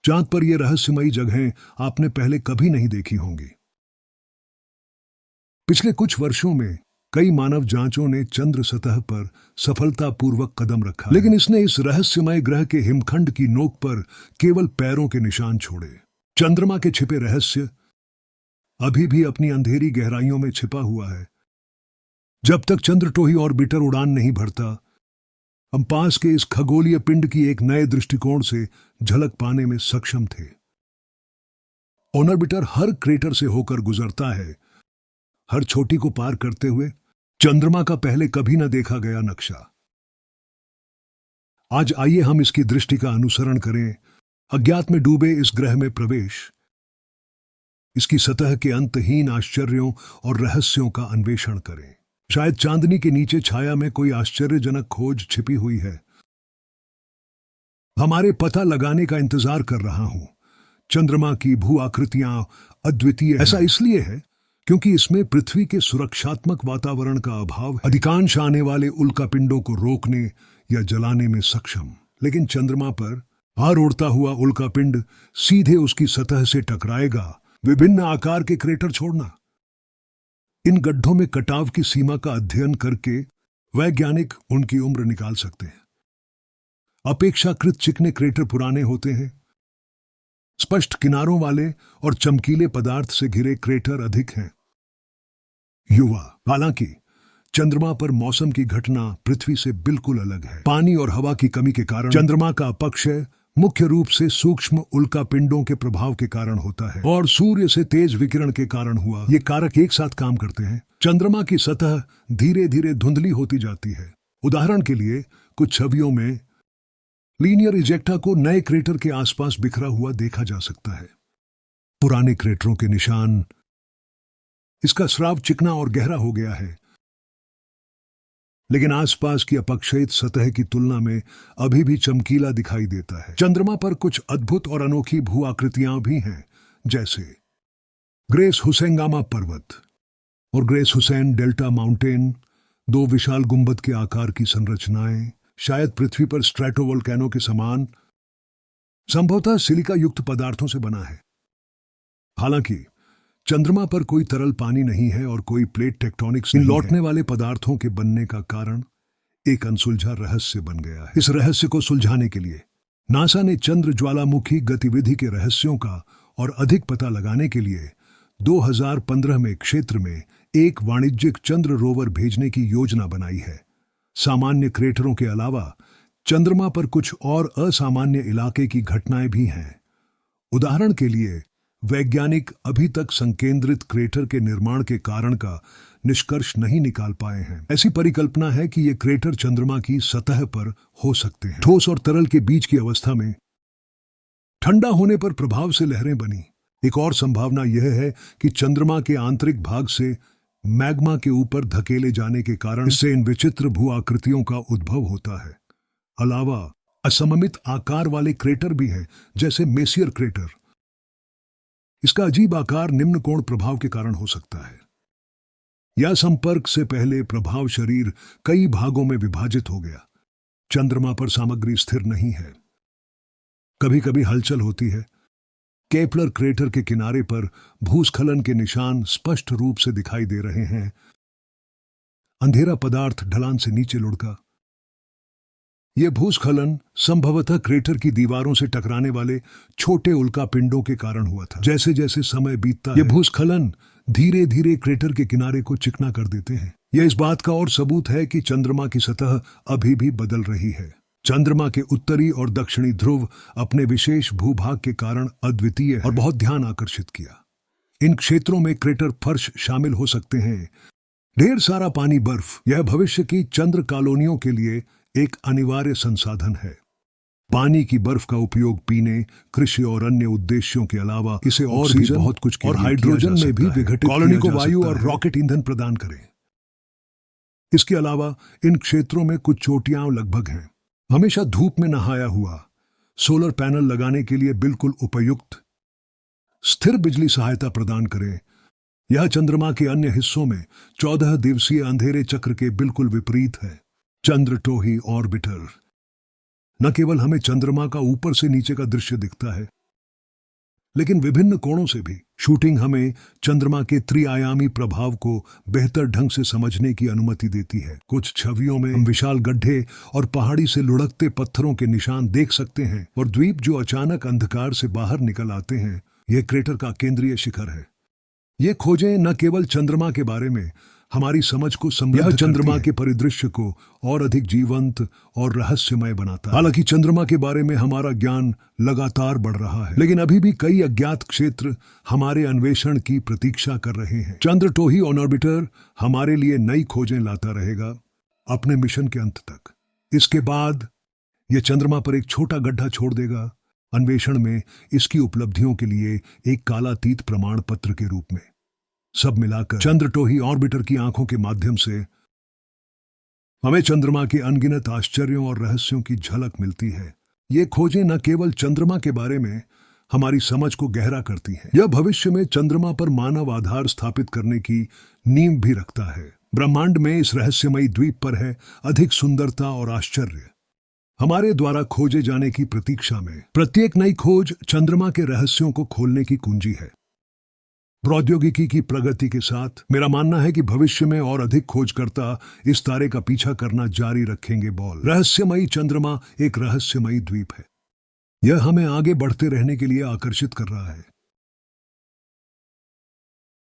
चांद पर ये रहस्यमयी जगहें आपने पहले कभी नहीं देखी होंगी। पिछले कुछ वर्षों में कई मानव जांचों ने चंद्र सतह पर सफलतापूर्वक कदम रखा, लेकिन इसने इस रहस्यमय ग्रह के हिमखंड की नोक पर केवल पैरों के निशान छोड़े। चंद्रमा के छिपे रहस्य अभी भी अपनी अंधेरी गहराइयों में छिपा हुआ है। जब तक चंद्रटोही ऑर्बिटर उड़ान नहीं भरता, हम पास के इस खगोलीय पिंड की एक नए दृष्टिकोण से झलक पाने में सक्षम थे। ऑर्बिटर हर क्रेटर से होकर गुजरता है, हर छोटी को पार करते हुए चंद्रमा का पहले कभी न देखा गया नक्शा। आज आइए हम इसकी दृष्टि का अनुसरण करें, अज्ञात में डूबे इस ग्रह में प्रवेश, इसकी सतह के अंतहीन आश्चर्यों और रहस्यों का अन्वेषण करें। शायद चांदनी के नीचे छाया में कोई आश्चर्यजनक खोज छिपी हुई है, हमारे पता लगाने का इंतजार कर रहा हूं। चंद्रमा की भू आकृतियां अद्वितीय हैं। ऐसा इसलिए है क्योंकि इसमें पृथ्वी के सुरक्षात्मक वातावरण का अभाव है, अधिकांश आने वाले उल्कापिंडों को रोकने या जलाने में सक्षम। लेकिन चंद्रमा पर पार उड़ता हुआ उल्कापिंड सीधे उसकी सतह से टकराएगा, विभिन्न आकार के क्रेटर छोड़ना। इन गड्ढों में कटाव की सीमा का अध्ययन करके वैज्ञानिक उनकी उम्र निकाल सकते हैं। अपेक्षाकृत चिकने क्रेटर पुराने होते हैं, स्पष्ट किनारों वाले और चमकीले पदार्थ से घिरे क्रेटर अधिक हैं। युवा, हालांकि चंद्रमा पर मौसम की घटना पृथ्वी से बिल्कुल अलग है। पानी और हवा की कमी के कारण चंद्रमा का अपक्षय मुख्य रूप से सूक्ष्म उल्कापिंडों के प्रभाव के कारण होता है और सूर्य से तेज विकिरण के कारण हुआ। ये कारक एक साथ काम करते हैं। चंद्रमा की सतह धीरे धीरे धुंधली होती जाती है। उदाहरण के लिए कुछ छवियों में लीनियर इजेक्टा को नए क्रेटर के आसपास बिखरा हुआ देखा जा सकता है। पुराने क्रेटरों के निशान, इसका स्राव चिकना और गहरा हो गया है, लेकिन आसपास की अपक्षयित सतह की तुलना में अभी भी चमकीला दिखाई देता है। चंद्रमा पर कुछ अद्भुत और अनोखी भू आकृतियां भी हैं, जैसे ग्रेस हुसैनगामा पर्वत और ग्रेस हुसैन डेल्टा माउंटेन, दो विशाल गुंबद के आकार की संरचनाएं, शायद पृथ्वी पर स्ट्रैटोवोल्केनो के समान, संभवतः सिलिका युक्त पदार्थों से बना है। हालांकि चंद्रमा पर कोई तरल पानी नहीं है और कोई प्लेट टेक्टोनिक्स इन लौटने वाले पदार्थों के बनने का कारण एक अनसुलझा रहस्य बन गया है। इस रहस्य को सुलझाने के लिए नासा ने चंद्र ज्वालामुखी गतिविधि के रहस्यों का और अधिक पता लगाने के लिए 2015 में क्षेत्र में एक वाणिज्यिक चंद्र रोवर भेजने की योजना बनाई है। सामान्य क्रेटरों के अलावा चंद्रमा पर कुछ और असामान्य इलाके की घटनाएं भी हैं। उदाहरण के लिए वैज्ञानिक अभी तक संकेंद्रित क्रेटर के निर्माण के कारण का निष्कर्ष नहीं निकाल पाए हैं। ऐसी परिकल्पना है कि ये क्रेटर चंद्रमा की सतह पर हो सकते हैं। ठोस और तरल के बीच की अवस्था में ठंडा होने पर प्रभाव से लहरें बनी। एक और संभावना यह है कि चंद्रमा के आंतरिक भाग से मैग्मा के ऊपर धकेले जाने के कारण इससे इन विचित्र भू आकृतियों का उद्भव होता है। अलावा असममित आकार वाले क्रेटर भी हैं, जैसे मेसियर क्रेटर। इसका अजीब आकार निम्न कोण प्रभाव के कारण हो सकता है, या संपर्क से पहले प्रभाव शरीर कई भागों में विभाजित हो गया। चंद्रमा पर सामग्री स्थिर नहीं है, कभी कभी हलचल होती है। केपलर क्रेटर के किनारे पर भूस्खलन के निशान स्पष्ट रूप से दिखाई दे रहे हैं। अंधेरा पदार्थ ढलान से नीचे लुढ़का। यह भूस्खलन संभवतः क्रेटर की दीवारों से टकराने वाले छोटे उल्कापिंडों के कारण हुआ था। जैसे जैसे समय बीतता है, यह भूस्खलन धीरे धीरे क्रेटर के किनारे को चिकना कर देते हैं। यह इस बात का और सबूत है कि चंद्रमा की सतह अभी भी बदल रही है। चंद्रमा के उत्तरी और दक्षिणी ध्रुव अपने विशेष भूभाग के कारण अद्वितीय है और बहुत ध्यान आकर्षित किया। इन क्षेत्रों में क्रेटर फर्श शामिल हो सकते हैं, ढेर सारा पानी, बर्फ। यह भविष्य की चंद्र कॉलोनियों के लिए एक अनिवार्य संसाधन है। पानी की बर्फ का उपयोग पीने, कृषि और अन्य उद्देश्यों के अलावा इसे और भी बहुत कुछ और हाइड्रोजन में भी विघटित कॉलोनी को वायु और रॉकेट ईंधन प्रदान करें। इसके अलावा इन क्षेत्रों में कुछ चोटियां लगभग हैं। हमेशा धूप में नहाया हुआ, सोलर पैनल लगाने के लिए बिल्कुल उपयुक्त, स्थिर बिजली सहायता प्रदान करें। यह चंद्रमा के अन्य हिस्सों में 14 दिवसीय अंधेरे चक्र के बिल्कुल विपरीत है। चंद्रटोही ऑर्बिटर न केवल हमें चंद्रमा का ऊपर से नीचे का दृश्य दिखता है, लेकिन विभिन्न कोणों से भी। शूटिंग हमें चंद्रमा के त्रिआयामी प्रभाव को बेहतर ढंग से समझने की अनुमति देती है। कुछ छवियों में हम विशाल गड्ढे और पहाड़ी से लुढ़कते पत्थरों के निशान देख सकते हैं, और द्वीप जो अचानक अंधकार से बाहर निकल आते हैं। यह क्रेटर का केंद्रीय शिखर है। ये खोजें न केवल चंद्रमा के बारे में हमारी समझ को समृद्ध चंद्रमा के परिदृश्य को और अधिक जीवंत और रहस्यमय बनाता है। हालांकि चंद्रमा के बारे में हमारा ज्ञान लगातार बढ़ रहा है, लेकिन अभी भी कई अज्ञात क्षेत्र हमारे अन्वेषण की प्रतीक्षा कर रहे हैं। चंद्र टोही ऑन ऑर्बिटर हमारे लिए नई खोजें लाता रहेगा अपने मिशन के अंत तक। इसके बाद यह चंद्रमा पर एक छोटा गड्ढा छोड़ देगा, अन्वेषण में इसकी उपलब्धियों के लिए एक कालातीत प्रमाण पत्र के रूप में। सब मिलाकर चंद्र टोही ऑर्बिटर की आंखों के माध्यम से हमें चंद्रमा के अनगिनत आश्चर्यों और रहस्यों की झलक मिलती है। ये खोजें न केवल चंद्रमा के बारे में हमारी समझ को गहरा करती हैं, यह भविष्य में चंद्रमा पर मानव आधार स्थापित करने की नींव भी रखता है। ब्रह्मांड में इस रहस्यमयी द्वीप पर है अधिक सुंदरता और आश्चर्य हमारे द्वारा खोजे जाने की प्रतीक्षा में। प्रत्येक नई खोज चंद्रमा के रहस्यों को खोलने की कुंजी है। प्रौद्योगिकी की प्रगति के साथ मेरा मानना है कि भविष्य में और अधिक खोजकर्ता इस तारे का पीछा करना जारी रखेंगे। बॉल रहस्यमयी चंद्रमा एक रहस्यमयी द्वीप है। यह हमें आगे बढ़ते रहने के लिए आकर्षित कर रहा है।